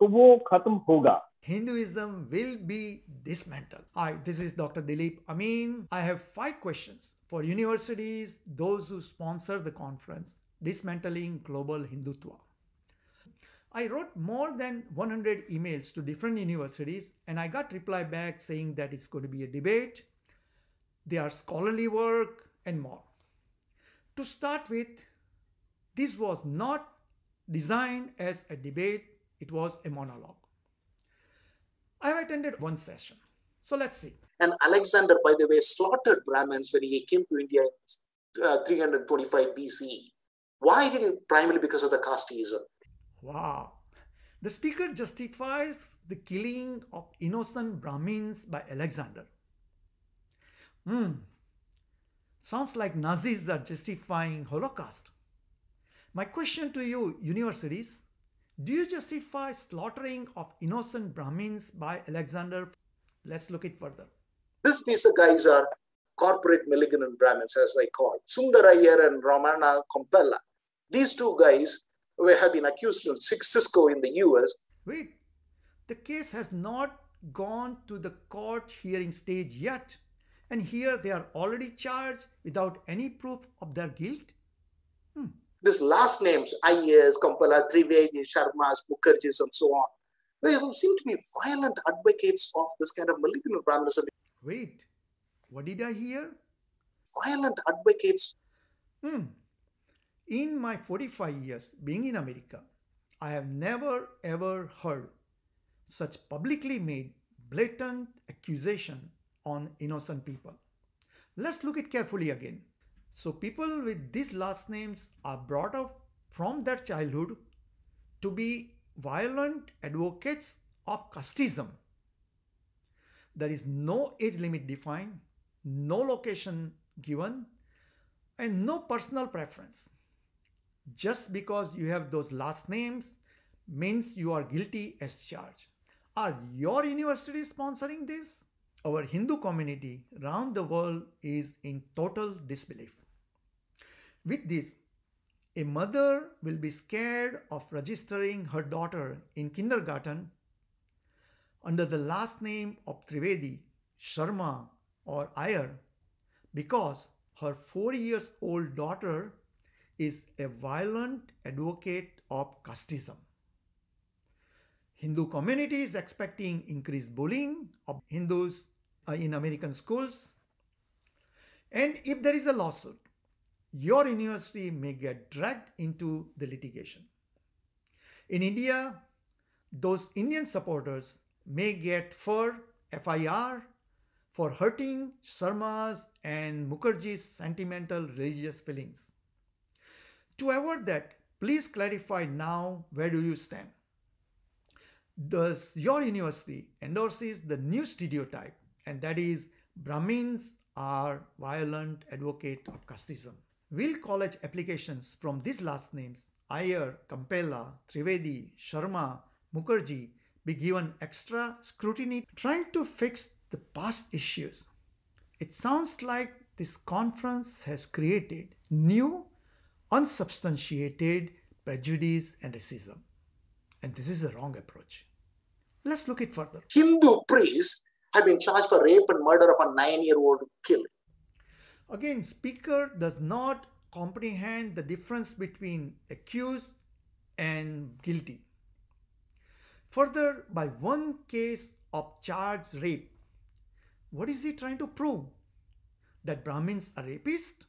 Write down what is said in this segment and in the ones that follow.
तो वो खत्म होगा. Hinduism will be dismantled. Hi, this is Dr. Dilip Amin. I have 5 questions for universities, those who sponsor the conference, Dismantling Global Hindutva. I wrote more than 100 emails to different universities and I got reply back saying that it's going to be a debate, they are scholarly work and more. To start with, this was not designed as a debate, it was a monologue. I have attended one session. So let's see. And Alexander, by the way, slaughtered Brahmins when he came to India in 325 BC. Why did he? Primarily because of the casteism. Wow. The speaker justifies the killing of innocent Brahmins by Alexander. Sounds like Nazis are justifying Holocaust. My question to you, universities, do you justify slaughtering of innocent Brahmins by Alexander? Let's look it further. These guys are corporate malignant Brahmins, as I call Sundarayar and Ramana Kampella. These two guys have been accused of Cisco in the US. Wait, the case has not gone to the court hearing stage yet, and here they are already charged without any proof of their guilt? These last names, Iyers, Kampellas, Trivedis, Sharmas, Mukerjees, and so on, they seem to be violent advocates of this kind of malignant Brahminism. Wait, what did I hear? Violent advocates. In my 45 years being in America, I have never ever heard such publicly made blatant accusation on innocent people. Let's look it carefully again. So people with these last names are brought up from their childhood to be violent advocates of casteism. There is no age limit defined, no location given, and no personal preference. Just because you have those last names means you are guilty as charged. Are your university sponsoring this? Our Hindu community around the world is in total disbelief. With this, a mother will be scared of registering her daughter in kindergarten under the last name of Trivedi, Sharma, or Iyer because her 4-year-old daughter is a violent advocate of casteism. Hindu community is expecting increased bullying of Hindus in American schools. And if there is a lawsuit, your university may get dragged into the litigation. In India, those Indian supporters may get FIR for hurting Sharmas and Mukerjees' sentimental religious feelings. To avoid that, please clarify now where do you stand. Does your university endorses the new stereotype, and that is Brahmins are violent advocate of casteism? Will college applications from these last names, Iyer, Kampella, Trivedi, Sharma, Mukerjee, be given extra scrutiny trying to fix the past issues? It sounds like this conference has created new, unsubstantiated prejudice and racism. And this is the wrong approach. Let's look it further. Hindu priests have been charged for rape and murder of a 9-year-old kid. Again, speaker does not comprehend the difference between accused and guilty. Further, by one case of charged rape, what is he trying to prove? That Brahmins are rapists?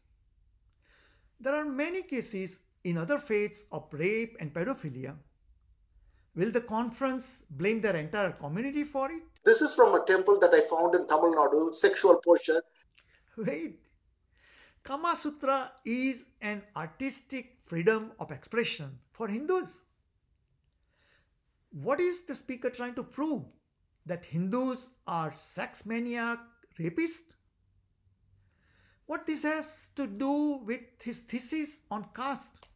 There are many cases in other faiths of rape and pedophilia. Will the conference blame their entire community for it? This is from a temple that I found in Tamil Nadu, sexual posture. Wait, Kama Sutra is an artistic freedom of expression for Hindus. What is the speaker trying to prove? That Hindus are sex maniac rapists? What this has to do with his thesis on caste?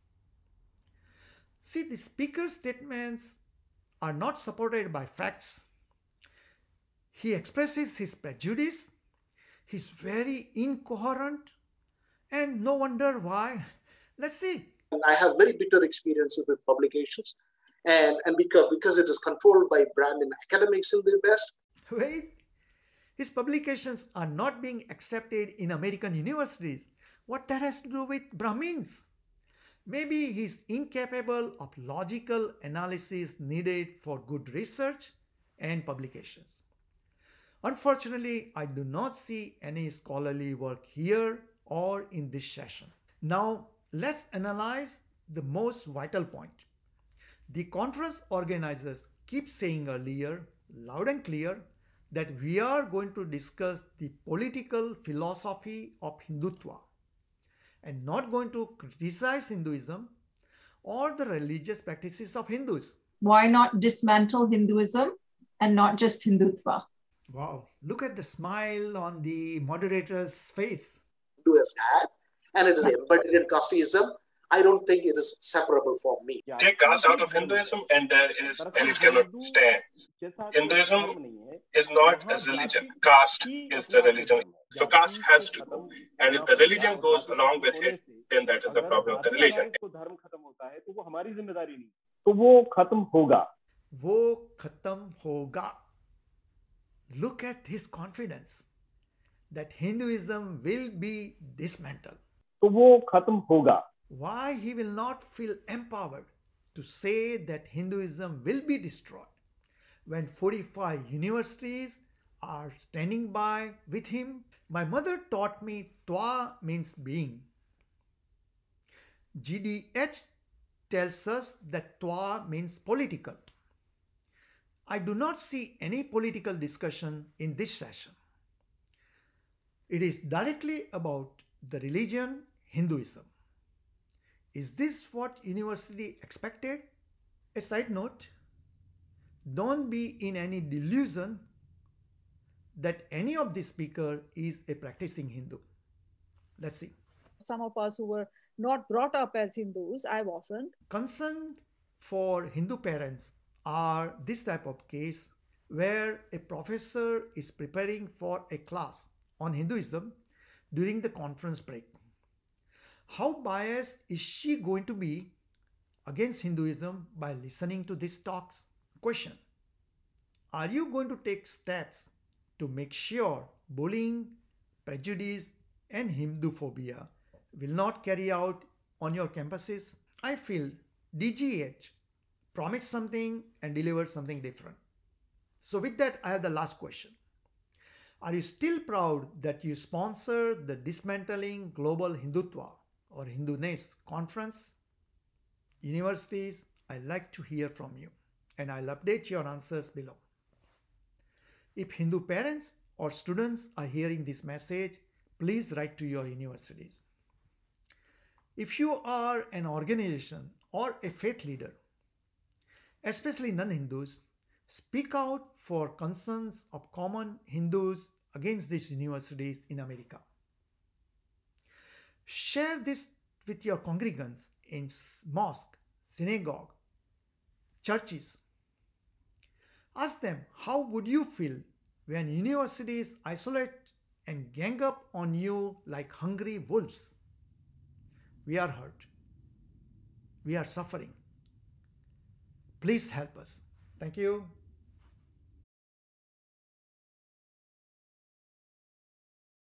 See, the speaker's statements are not supported by facts. He expresses his prejudice. He's very incoherent, and no wonder why. Let's see. I have very bitter experiences with publications. And because it is controlled by Brahmin academics in the West. Wait, his publications are not being accepted in American universities. What that has to do with Brahmins? Maybe he's incapable of logical analysis needed for good research and publications. Unfortunately, I do not see any scholarly work here or in this session. Now, let's analyze the most vital point. The conference organizers keep saying earlier, loud and clear, that we are going to discuss the political philosophy of Hindutva and not going to criticize Hinduism or the religious practices of Hindus. Why not dismantle Hinduism and not just Hindutva? Wow, look at the smile on the moderator's face. Hindu has had, and it is embedded in casteism. I don't think it is separable from me. Take caste out of Hinduism and it cannot stand. Hinduism is not a religion. Caste is the religion. So caste has to go. And if the religion goes along with it, then that is the problem of the religion. वो खत्म होगा. Look at his confidence that Hinduism will be dismantled. Why he will not feel empowered to say that Hinduism will be destroyed when 45 universities are standing by with him? My mother taught me Twa means being. DGH tells us that Twa means political. I do not see any political discussion in this session. It is directly about the religion Hinduism. Is this what university expected? A side note, don't be in any delusion that any of the speaker is a practicing Hindu. Let's see. Some of us who were not brought up as Hindus, I wasn't. Concern for Hindu parents are this type of case where a professor is preparing for a class on Hinduism during the conference break. How biased is she going to be against Hinduism by listening to these talks? Question: are you going to take steps to make sure bullying, prejudice, and Hinduphobia will not carry out on your campuses? I feel DGH promised something and delivered something different. So with that, I have the last question. Are you still proud that you sponsored the Dismantling Global Hindutva or Hinduness conference? Universities, I'd like to hear from you and I'll update your answers below. If Hindu parents or students are hearing this message, please write to your universities. If you are an organization or a faith leader, especially non-Hindus, speak out for concerns of common Hindus against these universities in America. Share this with your congregants in mosque, synagogue, churches. Ask them, how would you feel when universities isolate and gang up on you like hungry wolves? We are hurt. We are suffering. Please help us. Thank you.